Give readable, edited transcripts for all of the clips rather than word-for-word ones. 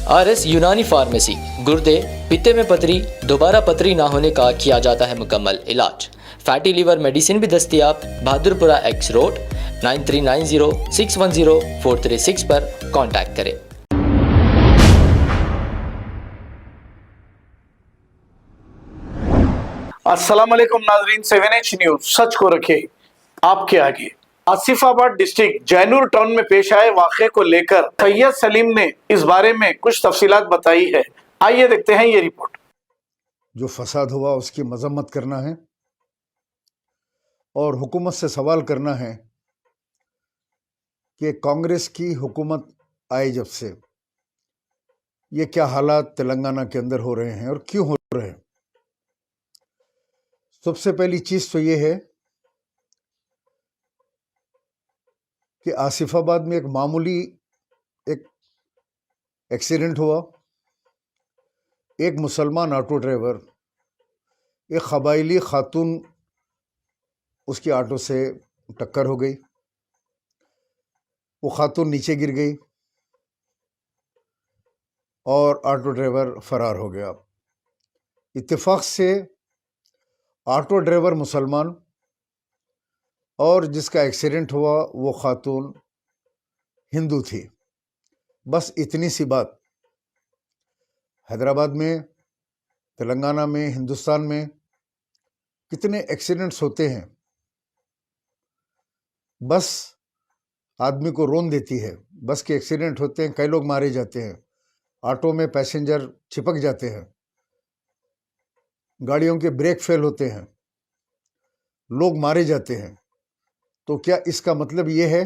RS यूनानी pharmacy, गुर्दे, पित्ते में पथरी, दोबारा पथरी ना होने का किया जाता है मुकम्मल इलाज। फैटी लीवर मेडिसिन भी दस्तियाब। बहादुरपुरा X रोड 9390610436 पर कांटेक्ट करें। अस्सलाम वालेकुम नाजरीन, 7H न्यूज सच को रखे आपके आगे। आसिफाबाद डिस्ट्रिक्ट जैनूर टाउन में पेश आए वाक़े को लेकर सैयद सलीम ने इस बारे में कुछ तफसीलात बताई है। आइए देखते हैं ये रिपोर्ट। जो फसाद हुआ उसकी मजम्मत करना है और हुकूमत से सवाल करना है कि कांग्रेस की हुकूमत आई जब से ये क्या हालात तेलंगाना के अंदर हो रहे हैं और क्यों हो रहे हैं। सबसे पहली चीज तो ये है कि आसिफाबाद में एक मामूली एक एक्सीडेंट हुआ। एक मुसलमान ऑटो ड्राइवर एक कबायली खातून उसकी ऑटो से टक्कर हो गई। वो खातून नीचे गिर गई और ऑटो ड्राइवर फरार हो गया। इत्तेफाक से ऑटो ड्राइवर मुसलमान और जिसका एक्सीडेंट हुआ वो खातून हिंदू थी। बस इतनी सी बात। हैदराबाद में, तेलंगाना में, हिंदुस्तान में कितने एक्सीडेंट्स होते हैं, बस आदमी को रोन देती है। बस के एक्सीडेंट होते हैं, कई लोग मारे जाते हैं, ऑटो में पैसेंजर चिपक जाते हैं, गाड़ियों के ब्रेक फेल होते हैं, लोग मारे जाते हैं। तो क्या इसका मतलब ये है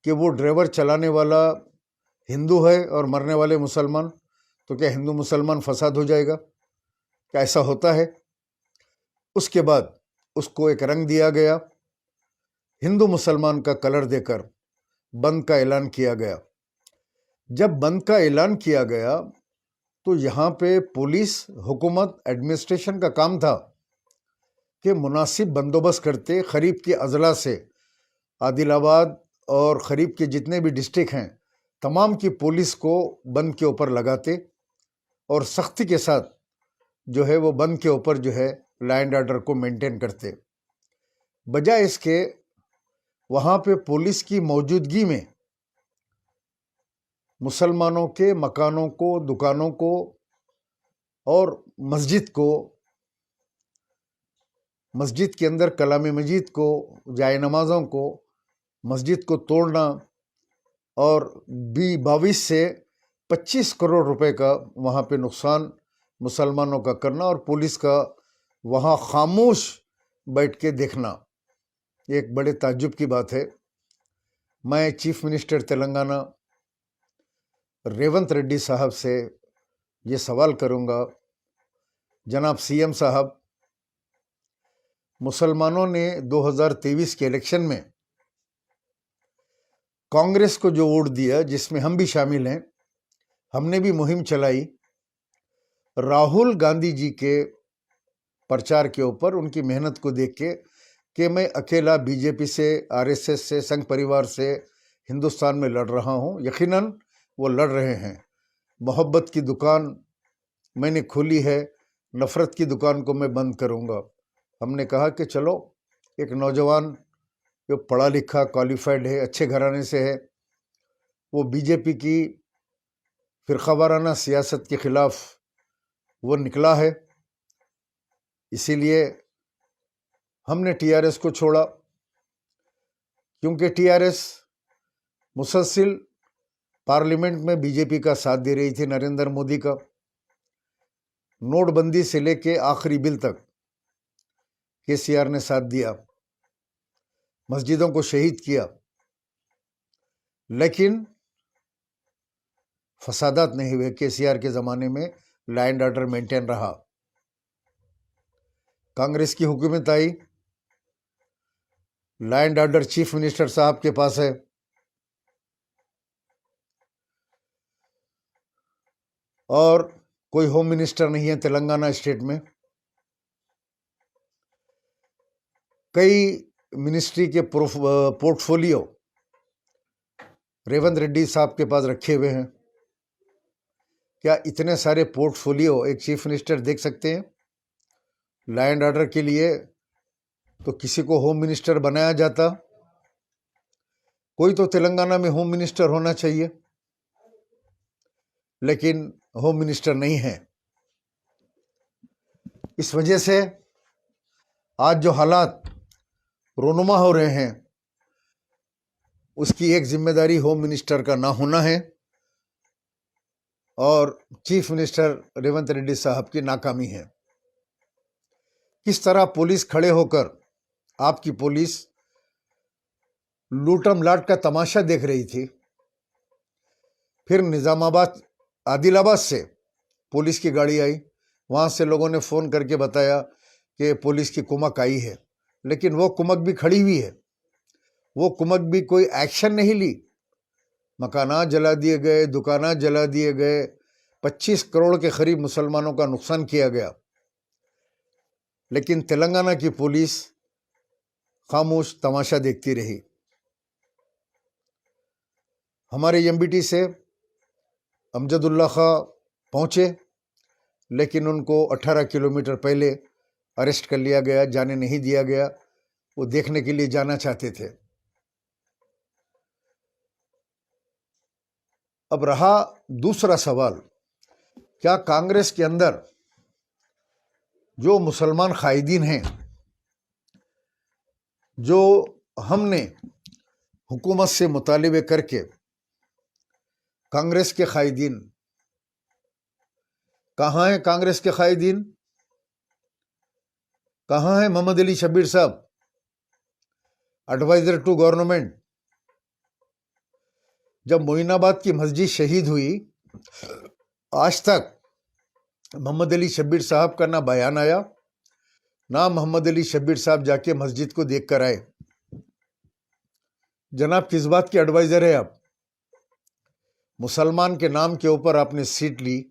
कि वो ड्राइवर चलाने वाला हिंदू है और मरने वाले मुसलमान? तो क्या हिंदू मुसलमान फसाद हो जाएगा? क्या ऐसा होता है? उसके बाद उसको एक रंग दिया गया, हिंदू मुसलमान का कलर देकर बंद का ऐलान किया गया। जब बंद का ऐलान किया गया तो यहाँ पे पुलिस, हुकूमत, एडमिनिस्ट्रेशन का काम था कि मुनासिब बंदोबस्त करते। खरीब के अजला से आदिलाबाद और खरीब के जितने भी डिस्ट्रिक्ट हैं तमाम की पुलिस को बंद के ऊपर लगाते और सख्ती के साथ जो है वो बंद के ऊपर जो है लॉ एंड ऑर्डर को मेंटेन करते। बजाय इसके वहाँ पे पुलिस की मौजूदगी में मुसलमानों के मकानों को, दुकानों को और मस्जिद के अंदर कलाम मजीद को, जाए नमाज़ों को, मस्जिद को तोड़ना और 22 से 25 करोड़ रुपए का वहाँ पे नुकसान मुसलमानों का करना और पुलिस का वहाँ खामोश बैठ के देखना, एक बड़े ताज्जुब की बात है। मैं चीफ मिनिस्टर तेलंगाना रेवंत रेड्डी साहब से ये सवाल करूँगा, जनाब सीएम साहब, मुसलमानों ने 2023 के इलेक्शन में कांग्रेस को जो वोट दिया, जिसमें हम भी शामिल हैं, हमने भी मुहिम चलाई राहुल गांधी जी के प्रचार के ऊपर, उनकी मेहनत को देख के कि मैं अकेला बीजेपी से, आरएसएस से, संघ परिवार से हिंदुस्तान में लड़ रहा हूं। यकीनन वो लड़ रहे हैं। मोहब्बत की दुकान मैंने खोली है, नफ़रत की दुकान को मैं बंद करूंगा। हमने कहा कि चलो, एक नौजवान जो पढ़ा लिखा, क्वालिफाइड है, अच्छे घराने से है, वो बीजेपी की फिरकावाराना सियासत के खिलाफ वो निकला है, इसीलिए हमने टीआरएस को छोड़ा। क्योंकि टीआरएस मुसलसिल पार्लियामेंट में बीजेपी का साथ दे रही थी, नरेंद्र मोदी का। नोटबंदी से लेके आखिरी बिल तक केसीआर ने साथ दिया, मस्जिदों को शहीद किया, लेकिन फसादात नहीं हुए। केसीआर के ज़माने में लॉ एंड ऑर्डर मेंटेन रहा। कांग्रेस की हुकूमत आई, law and order chief minister साहब के पास है, और कोई होम मिनिस्टर नहीं है तेलंगाना स्टेट में। कई मिनिस्ट्री के पोर्टफोलियो रेवंत रेड्डी साहब के पास रखे हुए हैं। क्या इतने सारे पोर्टफोलियो एक चीफ मिनिस्टर देख सकते हैं? लॉ एंड ऑर्डर के लिए तो किसी को होम मिनिस्टर बनाया जाता। कोई तो तेलंगाना में होम मिनिस्टर होना चाहिए, लेकिन होम मिनिस्टर नहीं है। इस वजह से आज जो हालात रोनुमा हो रहे हैं, उसकी एक जिम्मेदारी होम मिनिस्टर का ना होना है और चीफ मिनिस्टर रेवंत रेड्डी साहब की नाकामी है। किस तरह पुलिस खड़े होकर, आपकी पुलिस लूटम लाट का तमाशा देख रही थी, फिर निजामाबाद आदिलाबाद से पुलिस की गाड़ी आई, वहाँ से लोगों ने फ़ोन करके बताया कि पुलिस की कुमक आई है, लेकिन वो कुमक भी खड़ी हुई है, वो कुमक भी कोई एक्शन नहीं ली। मकानात जला दिए गए, दुकानात जला दिए गए, 25 करोड़ के करीब मुसलमानों का नुकसान किया गया, लेकिन तेलंगाना की पुलिस खामोश तमाशा देखती रही। हमारे एमबीटी से अमजदुल्ला खां पहुँचे, लेकिन उनको 18 किलोमीटर पहले अरेस्ट कर लिया गया, जाने नहीं दिया गया। वो देखने के लिए जाना चाहते थे। अब रहा दूसरा सवाल, क्या कांग्रेस के अंदर जो मुसलमान कायदीन हैं, जो हमने हुकूमत से मुतालिबे करके कांग्रेस के कायदीन, कहाँ हैं कांग्रेस के कायदीन? कहाँ है मोहम्मद अली शब्बीर साहब, एडवाइजर टू गवर्नमेंट? जब मोइनाबाद की मस्जिद शहीद हुई, आज तक मोहम्मद अली शब्बीर साहब का ना बयान आया, ना मोहम्मद अली शब्बीर साहब जाके मस्जिद को देख कर आए। जनाब, किस बात के एडवाइजर है आप? मुसलमान के नाम के ऊपर आपने सीट ली।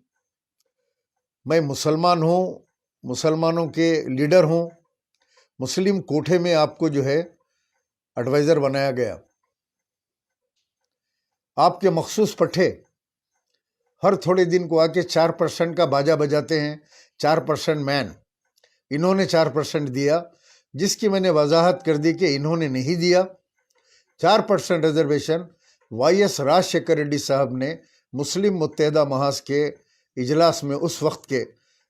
मैं मुसलमान हूँ, मुसलमानों के लीडर हूँ, मुस्लिम कोठे में आपको जो है एडवाइज़र बनाया गया। आपके मखसूस पट्टे हर थोड़े दिन को आके 4% का बाजा बजाते हैं, 4% मैन। इन्होंने 4% दिया, जिसकी मैंने वजाहत कर दी कि इन्होंने नहीं दिया। 4% रिजर्वेशन वाईएस राजशेखर रेड्डी साहब ने मुस्लिम मुत्तहदा महाज के इजलास में उस वक्त के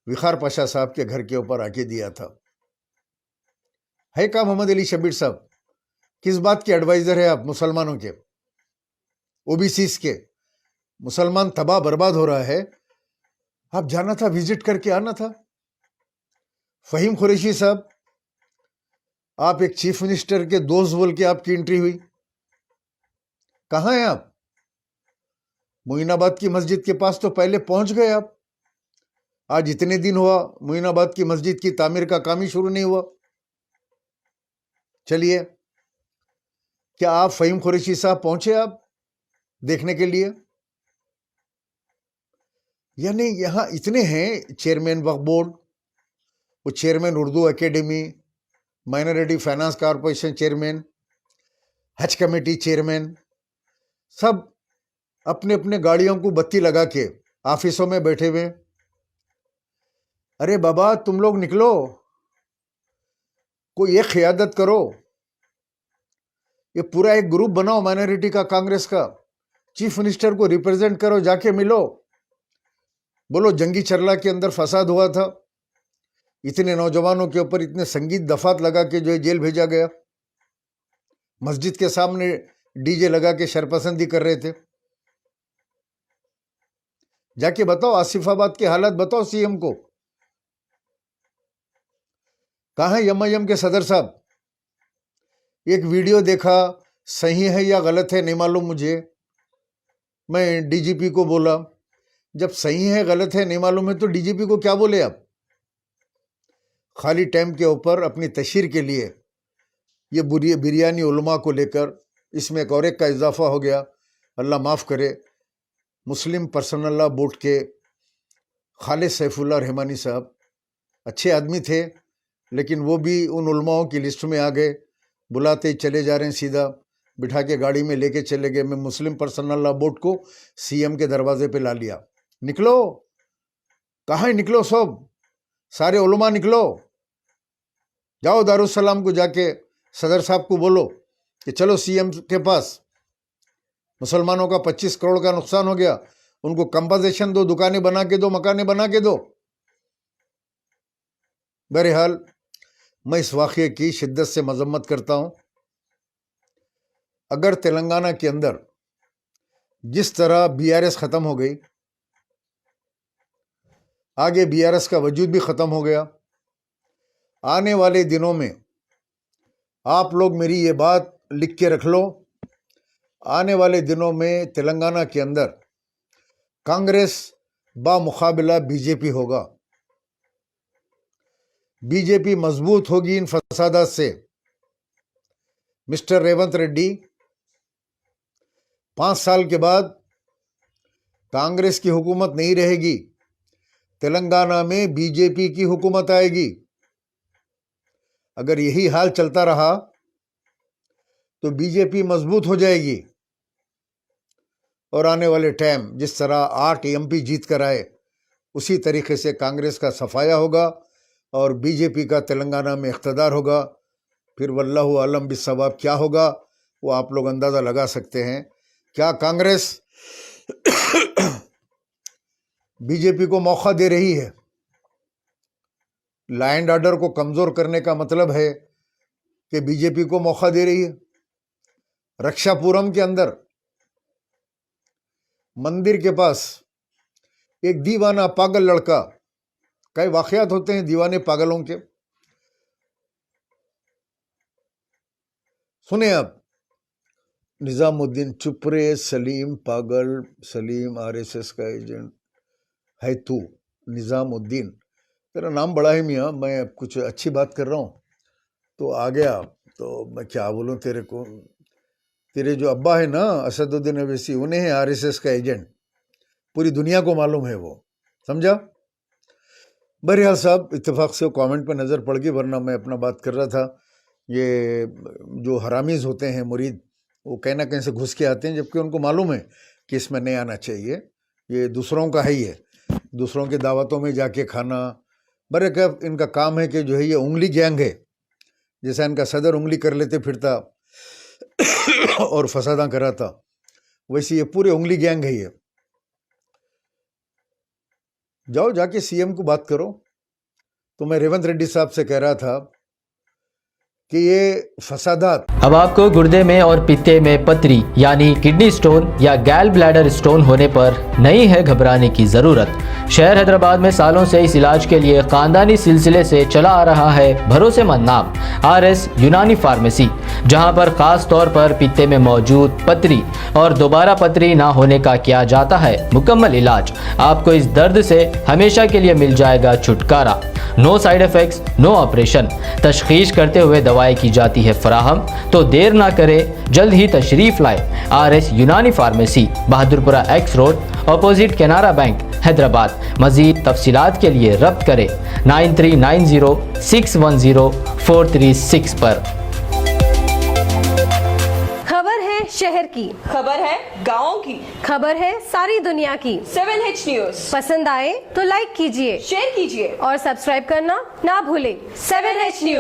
विखार पाशा साहब के घर के ऊपर आके दिया था। है का मोहम्मद अली शब्बीर साहब? किस बात के एडवाइजर है आप मुसलमानों के, ओबीसीज के? मुसलमान तबाह बर्बाद हो रहा है, आप जाना था, विजिट करके आना था। फहीम कुरैशी साहब, आप एक चीफ मिनिस्टर के दोस्त बोल के आपकी एंट्री हुई, कहाँ हैं आप? मोइनाबाद की मस्जिद के पास तो पहले पहुंच गए आप। आज इतने दिन हुआ मोइनाबाद की मस्जिद की तामीर का काम ही शुरू नहीं हुआ। चलिए, क्या आप फहीम कुरैशी साहब पहुंचे आप देखने के लिए? यानी यहां इतने हैं, चेयरमैन वक्फ बोर्ड, वो chairman Urdu academy, minority finance corporation chairman, हज कमेटी चेयरमैन, सब अपने अपने गाड़ियों को बत्ती लगा के ऑफिसों में बैठे हुए। अरे बाबा, तुम लोग निकलो, कोई एक क़यादत करो, ये पूरा एक ग्रुप बनाओ माइनॉरिटी का, कांग्रेस का। चीफ मिनिस्टर को रिप्रेजेंट करो, जाके मिलो, बोलो जंगी चरला के अंदर फसाद हुआ था, इतने नौजवानों के ऊपर इतने संगीत दफात लगा के जो है जेल भेजा गया, मस्जिद के सामने डीजे लगा के शरपसंदी कर रहे थे। जाके बताओ, आसिफाबाद की हालत बताओ सीएम को। कहाँ है एमआईएम के सदर साहब? एक वीडियो देखा, सही है या गलत है नहीं मालूम मुझे, मैं डीजीपी को बोला, जब सही है गलत है नहीं मालूम है तो डीजीपी को क्या बोले आप? खाली टाइम के ऊपर अपनी तशहीर के लिए ये बुरी बिरयानी उलमा को लेकर इसमें एक और एक का इजाफा हो गया। अल्लाह माफ़ करे, मुस्लिम पर्सनल लॉ बोर्ड के खालिद सैफुल्लाह रहमानी साहब अच्छे आदमी थे, लेकिन वो भी उन उलमाओं की लिस्ट में आ गए। बुलाते ही चले जा रहे हैं, सीधा बिठा के गाड़ी में लेके चले गए। मैं मुस्लिम पर्सनल लॉ बोर्ड को सीएम के दरवाजे पे ला लिया। निकलो, कहाँ निकलो, सब सारे उलमा निकलो, जाओ दारुस्सलाम को जाके सदर साहब को बोलो कि चलो सीएम के पास, मुसलमानों का 25 करोड़ का नुकसान हो गया, उनको कंपनसेशन दो, दुकानें बना के दो, मकानें बना के दो। बहरहाल मैं इस वाक़ये की शिद्दत से मजम्मत करता हूँ। अगर तेलंगाना के अंदर जिस तरह बीआरएस ख़त्म हो गई, आगे बीआरएस का वजूद भी ख़त्म हो गया, आने वाले दिनों में आप लोग मेरी ये बात लिख के रख लो, आने वाले दिनों में तेलंगाना के अंदर कांग्रेस बामुकाबिला बीजेपी होगा। बीजेपी मजबूत होगी इन फसादात से। मिस्टर रेवंत रेड्डी, 5 साल के बाद कांग्रेस की हुकूमत नहीं रहेगी, तेलंगाना में बीजेपी की हुकूमत आएगी। अगर यही हाल चलता रहा तो बीजेपी मजबूत हो जाएगी और आने वाले टाइम जिस तरह 8 एमपी जीत कर आए, उसी तरीके से कांग्रेस का सफाया होगा और बीजेपी का तेलंगाना में इख्तदार होगा। फिर वल्लाहु आलम बिस्सवाब क्या होगा वो आप लोग अंदाज़ा लगा सकते हैं। क्या कांग्रेस बीजेपी को मौका दे रही है? लॉ एंड ऑर्डर को कमज़ोर करने का मतलब है कि बीजेपी को मौका दे रही है। रक्षापुरम के अंदर मंदिर के पास एक दीवाना पागल लड़का, कई वाकयात होते हैं दीवाने पागलों के, सुने आप, निजामुद्दीन, चुप रे सलीम, पागल सलीम, आरएसएस का एजेंट है तू, निजामुद्दीन, तेरा नाम बड़ा है मियाँ, मैं कुछ अच्छी बात कर रहा हूँ तो आ गया, तो मैं क्या बोलूँ तेरे को, तेरे जो अब्बा है ना असदुद्दीन अवैसी, उन्हें है आरएसएस का एजेंट, पूरी दुनिया को मालूम है वो, समझा। बहरहाल साहब, इत्तेफाक से वो कमेंट पे नज़र पड़ गई, वरना मैं अपना बात कर रहा था। ये जो हरामीज होते हैं मुरीद, वो कहीं ना कहीं से घुस के आते हैं, जबकि उनको मालूम है कि इसमें नहीं आना चाहिए, ये दूसरों का है, ये दूसरों के दावतों में जाके खाना। बरकत इनका काम है कि जो है ये उंगली गैंग है, जैसा इनका सदर उंगली कर लेते फिरता और फसादा कराता, वैसे ये पूरे उंगली गैंग है ये। जाओ जाके सीएम को बात करो। तो मैं रेवंत रेड्डी साहब से कह रहा था कि ये फसादात, अब आपको गुर्दे में और पित्ते में पथरी यानी किडनी स्टोन या गैल ब्लैडर स्टोन होने पर नहीं है घबराने की ज़रूरत। शहर हैदराबाद में सालों से इस इलाज के लिए ख़ानदानी सिलसिले से चला आ रहा है भरोसेमंद नाम RS यूनानी फार्मेसी, जहां पर ख़ास तौर पर पित्ते में मौजूद पथरी और दोबारा पथरी ना होने का किया जाता है मुकम्मल इलाज। आपको इस दर्द से हमेशा के लिए मिल जाएगा छुटकारा। No side effects, no operation, तशखीस करते हुए दवाएं की जाती है फराहम। तो देर ना करें, जल्द ही तशरीफ़ लाए RS यूनानी pharmacy, Bahadurpura X road, opposite Canara bank, Hyderabad. मज़ीद तफसीलात के लिए रब्त करें 9390610436 पर। खबर है शहर की, खबर है गाँव की, खबर है सारी दुनिया की। 7H न्यूज पसंद आए तो लाइक कीजिए, शेयर कीजिए और सब्सक्राइब करना ना भूलें। 7H news.